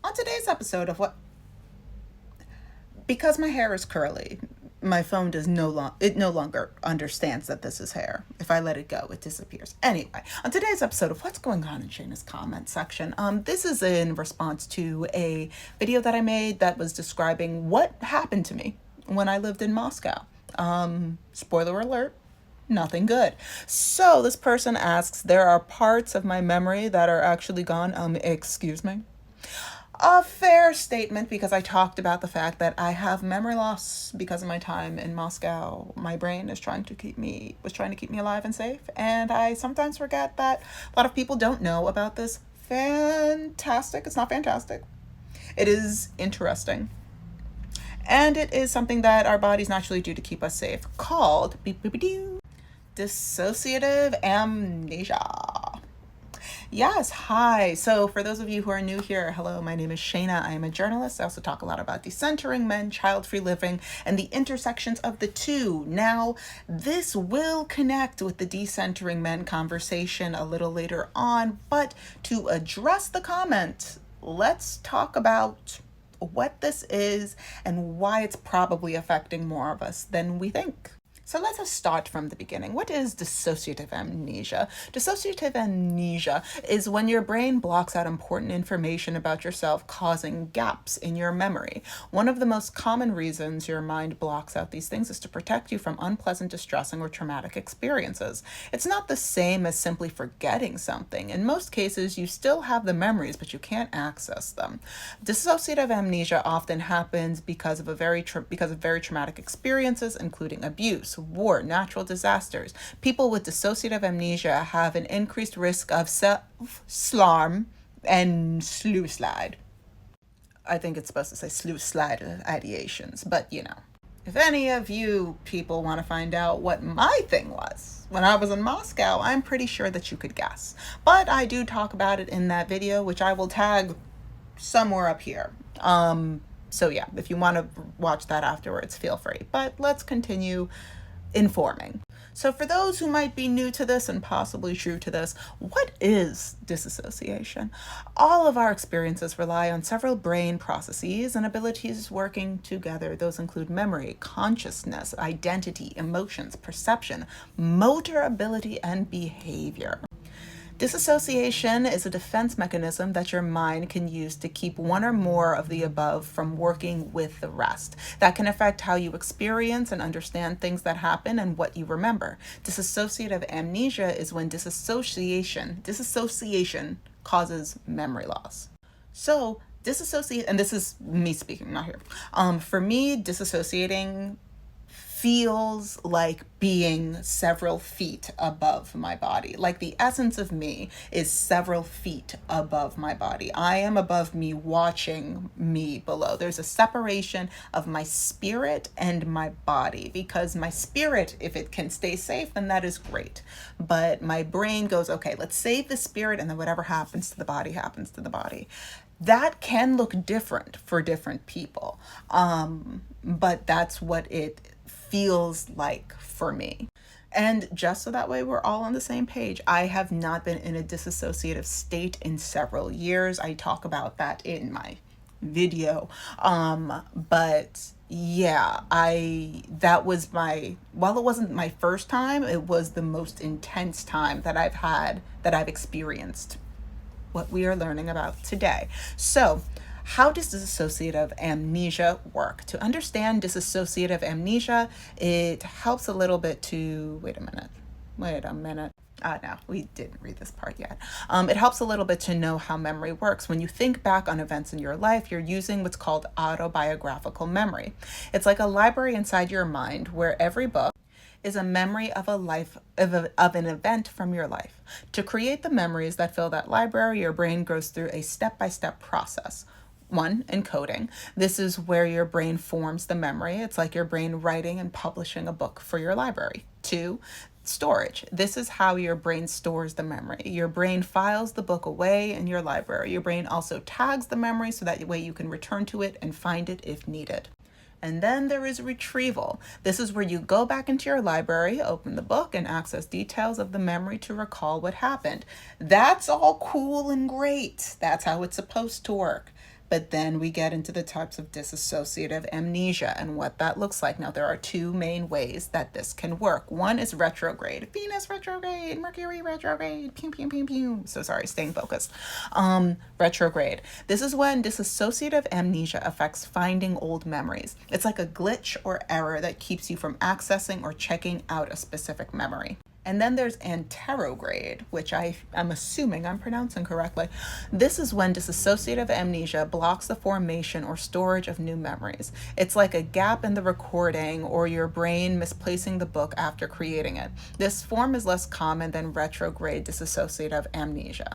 On today's episode of because my hair is curly, my phone does no longer understands that this is hair. If I let it go, it disappears. Anyway, on today's episode of What's Going On in Shayna's comment section, this is in response to a video that I made that was describing what happened to me when I lived in Moscow. Spoiler alert, nothing good. So this person asks, there are parts of my memory that are actually gone. Excuse me. A fair statement, because I talked about the fact that I have memory loss because of my time in Moscow. My brain is trying to keep me alive and safe, and I sometimes forget that a lot of people don't know about this fantastic, it's not fantastic, it is interesting, and it is something that our bodies naturally do to keep us safe, called dissociative amnesia. Yes, hi. So for those of you who are new here, hello, my name is Shayna. I am a journalist. I also talk a lot about decentering men, child-free living, and the intersections of the two. Now, this will connect with the decentering men conversation a little later on, but to address the comment, let's talk about what this is and why it's probably affecting more of us than we think. So let us start from the beginning. What is dissociative amnesia? Dissociative amnesia is when your brain blocks out important information about yourself, causing gaps in your memory. One of the most common reasons your mind blocks out these things is to protect you from unpleasant, distressing, or traumatic experiences. It's not the same as simply forgetting something. In most cases, you still have the memories, but you can't access them. Dissociative amnesia often happens because of very traumatic experiences, including abuse, war, natural disasters. People with dissociative amnesia have an increased risk of self-harm and slide. I think it's supposed to say slide ideations, but you know. If any of you people want to find out what my thing was when I was in Moscow, I'm pretty sure that you could guess. But I do talk about it in that video, which I will tag somewhere up here. So yeah, if you want to watch that afterwards, feel free. But let's continue informing. So for those who might be new to this and possibly true to this, what is disassociation? All of our experiences rely on several brain processes and abilities working together. Those include memory, consciousness, identity, emotions, perception, motor ability, and behavior. Disassociation is a defense mechanism that your mind can use to keep one or more of the above from working with the rest. That can affect how you experience and understand things that happen and what you remember. Dissociative amnesia is when dissociation causes memory loss. So disassociate, and this is me speaking, not here. For me, disassociating feels like being several feet above my body. Like the essence of me is several feet above my body. I am above me, watching me below. There's a separation of my spirit and my body, because my spirit, if it can stay safe, then that is great. But my brain goes, okay, let's save the spirit, and then whatever happens to the body happens to the body. That can look different for different people. But that's what it feels like for me. And just so that way we're all on the same page, I have not been in a dissociative state in several years. I talk about that in my video. But yeah, that was while it wasn't my first time, it was the most intense time that I've experienced what we are learning about today. So how does dissociative amnesia work? To understand dissociative amnesia, it helps a little bit to, wait a minute. No, we didn't read this part yet. It helps a little bit to know how memory works. When you think back on events in your life, you're using what's called autobiographical memory. It's like a library inside your mind where every book is a memory of an event from your life. To create the memories that fill that library, your brain goes through a step-by-step process. 1, encoding. This is where your brain forms the memory. It's like your brain writing and publishing a book for your library. 2, storage. This is how your brain stores the memory. Your brain files the book away in your library. Your brain also tags the memory so that way you can return to it and find it if needed. And then there is retrieval. This is where you go back into your library, open the book, and access details of the memory to recall what happened. That's all cool and great. That's how it's supposed to work. But then we get into the types of dissociative amnesia and what that looks like. Now, there are two main ways that this can work. One is retrograde. Venus retrograde, Mercury retrograde, pew, pew, pew, pew. So sorry, staying focused. Retrograde. This is when dissociative amnesia affects finding old memories. It's like a glitch or error that keeps you from accessing or checking out a specific memory. And then there's anterograde, which I am assuming I'm pronouncing correctly. This is when dissociative amnesia blocks the formation or storage of new memories. It's like a gap in the recording or your brain misplacing the book after creating it. This form is less common than retrograde dissociative amnesia.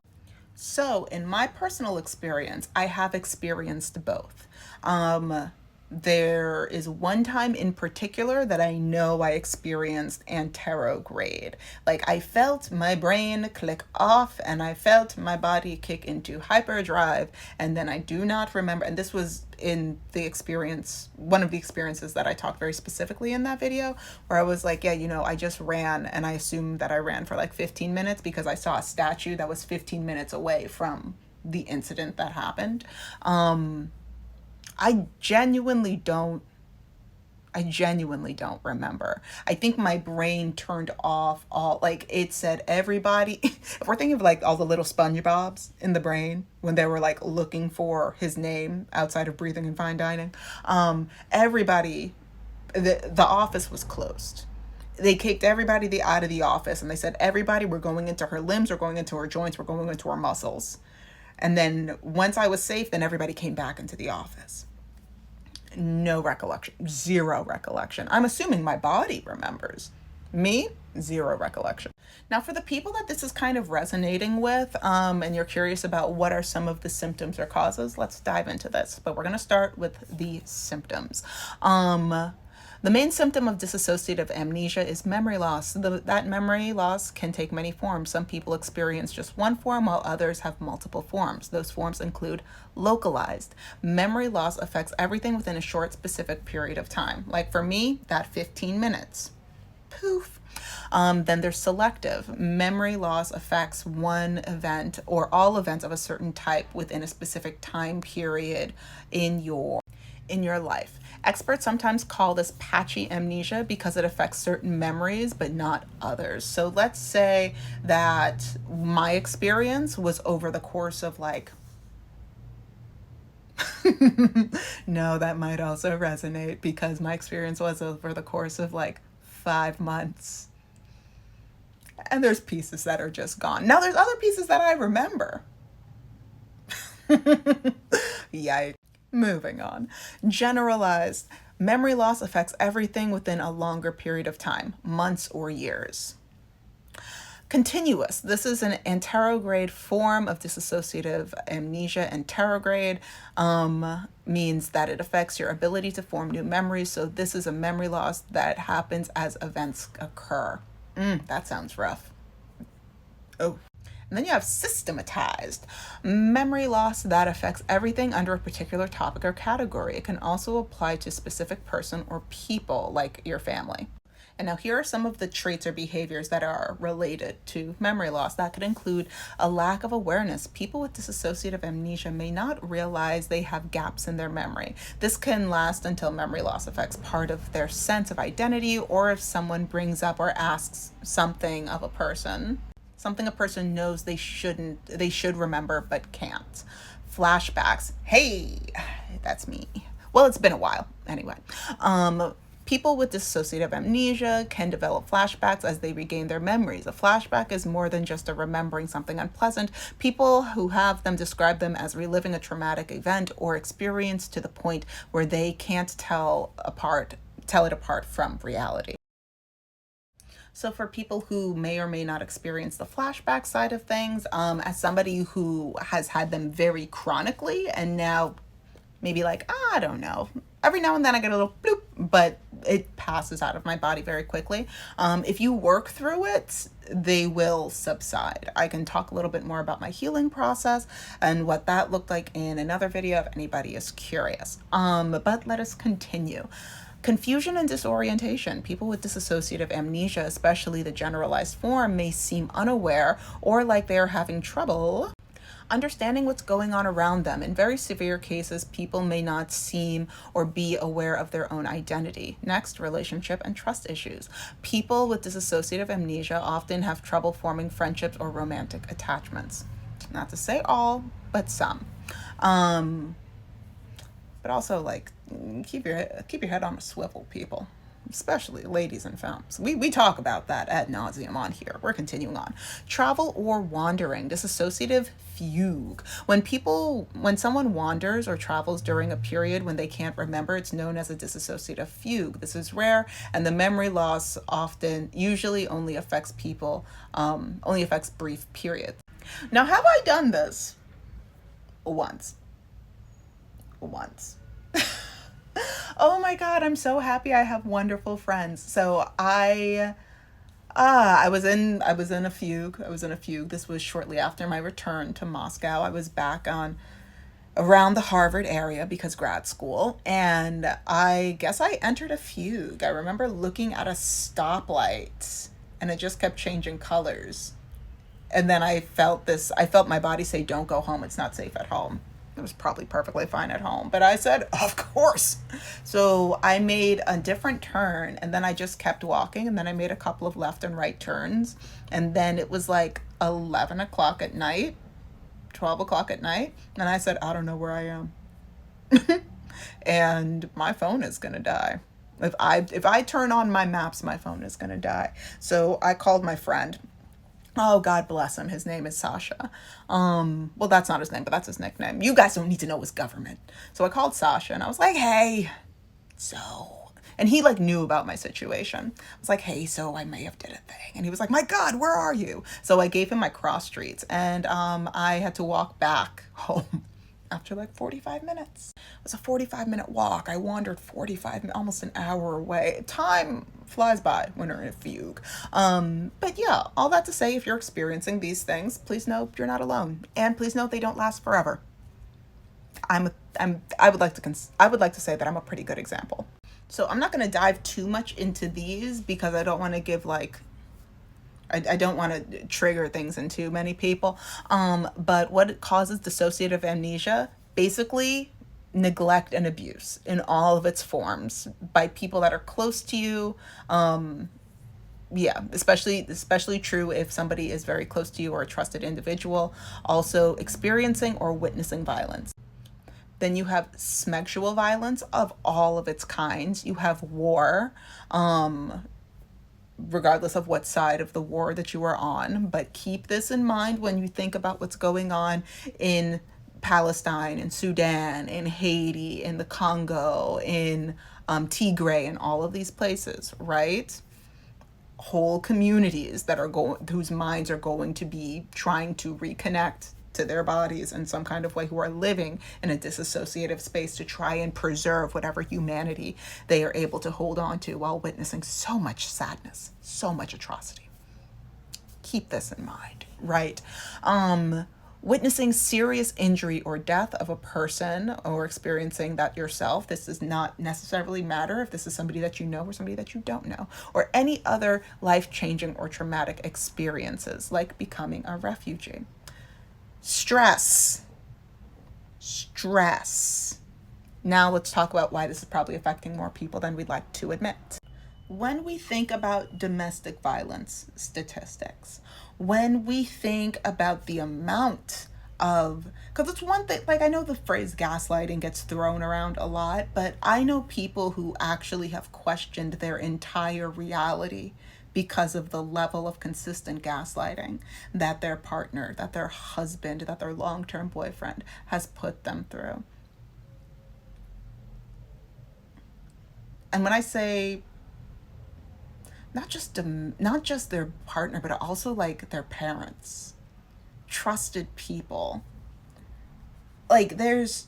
So in my personal experience, I have experienced both. There is one time in particular that I know I experienced anterograde. Like I felt my brain click off and I felt my body kick into hyperdrive, and then I do not remember. And this was in the experience, one of the experiences that I talked very specifically in that video, where I was like, yeah, I just ran, and I assumed that I ran for like 15 minutes because I saw a statue that was 15 minutes away from the incident that happened. I genuinely don't remember. I think my brain turned off all, like it said everybody, if we're thinking of like all the little SpongeBobs in the brain when they were like looking for his name outside of Breathing and Fine Dining, everybody, the office was closed. They kicked everybody out of the office and they said, everybody, we're going into her limbs, we're going into her joints, we're going into her muscles. And then once I was safe, then everybody came back into the office. No recollection, zero recollection. I'm assuming my body remembers. Me, zero recollection. Now, for the people that this is kind of resonating with, and you're curious about what are some of the symptoms or causes, let's dive into this. But we're going to start with the symptoms. The main symptom of dissociative amnesia is memory loss. That memory loss can take many forms. Some people experience just one form, while others have multiple forms. Those forms include localized. Memory loss affects everything within a short, specific period of time. Like for me, that 15 minutes. Poof. Then there's selective. Memory loss affects one event or all events of a certain type within a specific time period in your life. Experts sometimes call this patchy amnesia because it affects certain memories but not others. So let's say that my experience was over the course of like no, that might also resonate because my experience was over the course of like 5 months. And there's pieces that are just gone. Now there's other pieces that I remember. Yikes. Moving on. Generalized. Memory loss affects everything within a longer period of time, months or years. Continuous. This is an anterograde form of dissociative amnesia. Anterograde means that it affects your ability to form new memories. So this is a memory loss that happens as events occur. That sounds rough. Oh. And then you have systematized. Memory loss that affects everything under a particular topic or category. It can also apply to a specific person or people, like your family. And now here are some of the traits or behaviors that are related to memory loss. That could include a lack of awareness. People with dissociative amnesia may not realize they have gaps in their memory. This can last until memory loss affects part of their sense of identity, or if someone brings up or asks something of a person. Something a person knows they should remember but can't. Flashbacks. Hey, that's me. Well, it's been a while. Anyway. People with dissociative amnesia can develop flashbacks as they regain their memories. A flashback is more than just a remembering something unpleasant. People who have them describe them as reliving a traumatic event or experience to the point where they can't tell it apart from reality. So for people who may or may not experience the flashback side of things, as somebody who has had them very chronically and now maybe like, I don't know, every now and then I get a little bloop, but it passes out of my body very quickly. If you work through it, they will subside. I can talk a little bit more about my healing process and what that looked like in another video if anybody is curious. But let us continue. Confusion and disorientation. People with dissociative amnesia, especially the generalized form, may seem unaware or like they are having trouble understanding what's going on around them. In very severe cases, people may not seem or be aware of their own identity. Next, relationship and trust issues. People with dissociative amnesia often have trouble forming friendships or romantic attachments. Not to say all, but some. But also, like, keep your head on a swivel, people, especially ladies in films. We talk about that ad nauseum on here. We're continuing on. Travel or wandering, dissociative fugue. When someone wanders or travels during a period when they can't remember, it's known as a dissociative fugue. This is rare, and the memory loss usually only affects brief periods. Now, have I done this? Once. Oh my God, I'm so happy I have wonderful friends. So I was in a fugue. This was shortly after my return to Moscow. I was back on around the Harvard area because grad school, and I guess I entered a fugue. I remember looking at a stoplight and it just kept changing colors. And then I felt my body say, "Don't go home. It's not safe at home." It was probably perfectly fine at home, but I said, "Of course." So I made a different turn, and then I just kept walking, and then I made a couple of left and right turns. And then it was like 11 o'clock at night, 12 o'clock at night. And I said, "I don't know where I am." And my phone is going to die. If I turn on my maps, my phone is going to die. So I called my friend. Oh, God bless him. His name is Sasha. Well, that's not his name, but that's his nickname. You guys don't need to know his government. So I called Sasha and I was like, "Hey, and he like knew about my situation. I was like, "Hey, so I may have did a thing." And he was like, "My God, where are you?" So I gave him my cross streets, and I had to walk back home after like 45 minutes. It was a 45-minute walk. I wandered 45, almost an hour away. Time flies by when you're in a fugue. But yeah, all that to say, if you're experiencing these things, please know you're not alone, and please know they don't last forever. I would like to say that I'm a pretty good example. So I'm not going to dive too much into these because I don't want to give I don't want to trigger things in too many people. But what causes dissociative amnesia? Basically, neglect and abuse in all of its forms by people that are close to you. Yeah, especially true if somebody is very close to you or a trusted individual. Also, experiencing or witnessing violence. Then you have sexual violence of all of its kinds. You have war, regardless of what side of the war that you are on. But keep this in mind when you think about what's going on in Palestine, in Sudan, in Haiti, in the Congo, in Tigray, and all of these places, right? Whole communities whose minds are going to be trying to reconnect to their bodies in some kind of way, who are living in a dissociative space to try and preserve whatever humanity they are able to hold on to while witnessing so much sadness, so much atrocity. Keep this in mind, right? Witnessing serious injury or death of a person or experiencing that yourself. This does not necessarily matter if this is somebody that you know or somebody that you don't know, or any other life-changing or traumatic experiences like becoming a refugee. Stress. Now let's talk about why this is probably affecting more people than we'd like to admit. When we think about domestic violence statistics, when we think about the amount of, because it's one thing, like I know the phrase gaslighting gets thrown around a lot, but I know people who actually have questioned their entire reality because of the level of consistent gaslighting that their partner, that their husband, that their long-term boyfriend has put them through. And when I say not just their partner, but also like their parents, trusted people, like there's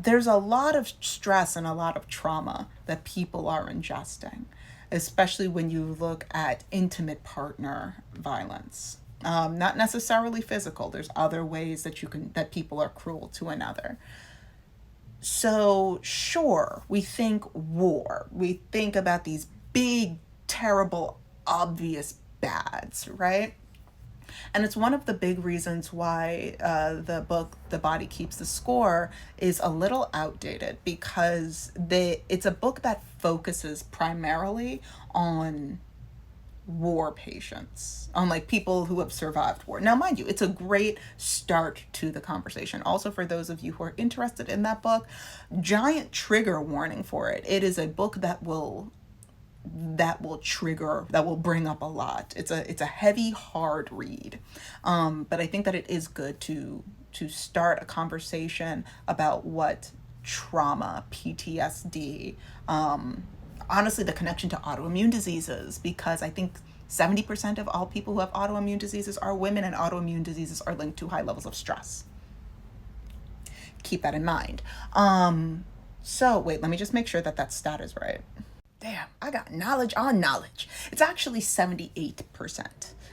a lot of stress and a lot of trauma that people are ingesting, especially when you look at intimate partner violence. Not necessarily physical. There's other ways that people are cruel to another. So sure, we think war. We think about these big, terrible, obvious bads, right? And it's one of the big reasons why the book The Body Keeps the Score is a little outdated, because it's a book that focuses primarily on war patients, on like people who have survived war. Now, mind you, it's a great start to the conversation. Also, for those of you who are interested in that book, giant trigger warning for it. It is a book that will bring up a lot. It's a heavy, hard read, but I think that it is good to start a conversation about what trauma, PTSD, honestly, the connection to autoimmune diseases, because I think 70% of all people who have autoimmune diseases are women, and autoimmune diseases are linked to high levels of stress. Keep that in mind. So wait, let me just make sure that stat is right. Damn, I got knowledge on knowledge. It's actually 78%.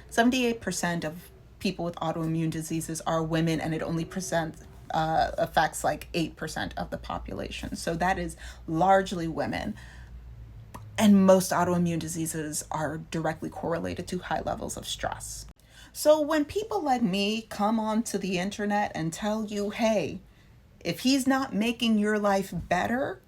78% of people with autoimmune diseases are women, and it only affects like 8% of the population. So that is largely women. And most autoimmune diseases are directly correlated to high levels of stress. So when people like me come onto the internet and tell you, hey, if he's not making your life better,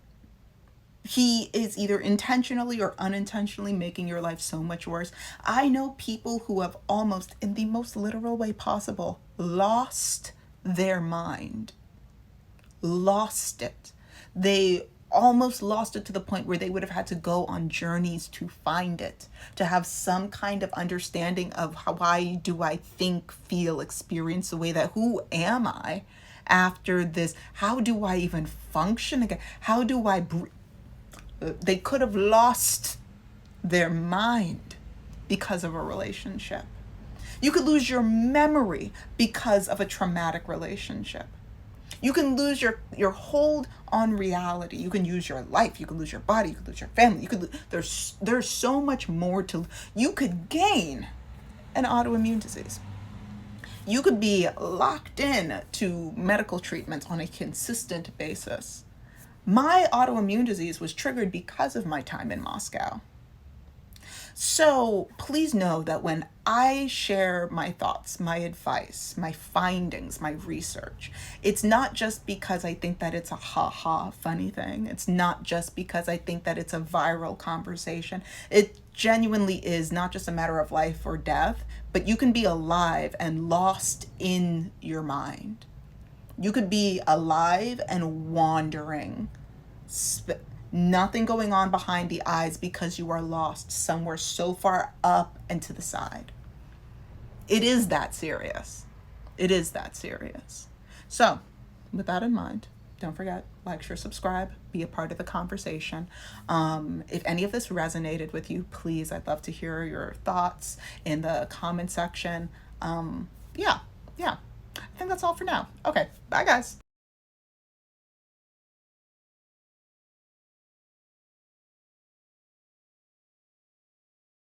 he is either intentionally or unintentionally making your life so much worse. I know people who have almost, in the most literal way possible, lost their mind. Lost it. They almost lost it to the point where they would have had to go on journeys to find it, to have some kind of understanding of why do I think, feel, experience the way that, who am I after this? How do I even function again? How do I breathe? They could have lost their mind because of a relationship. You could lose your memory because of a traumatic relationship. You can lose your hold on reality. You can lose your life. You can lose your body. You can lose your family. There's so much more to. You could gain an autoimmune disease. You could be locked in to medical treatments on a consistent basis. My autoimmune disease was triggered because of my time in Moscow. So please know that when I share my thoughts, my advice, my findings, my research, it's not just because I think that it's a ha-ha funny thing. It's not just because I think that it's a viral conversation. It genuinely is not just a matter of life or death, but you can be alive and lost in your mind. You could be alive and wandering, nothing going on behind the eyes because you are lost somewhere so far up and to the side. It is that serious. It is that serious. So, with that in mind, don't forget, like, share, subscribe, be a part of the conversation. If any of this resonated with you, please, I'd love to hear your thoughts in the comment section. Yeah. I think that's all for now. Okay, bye guys.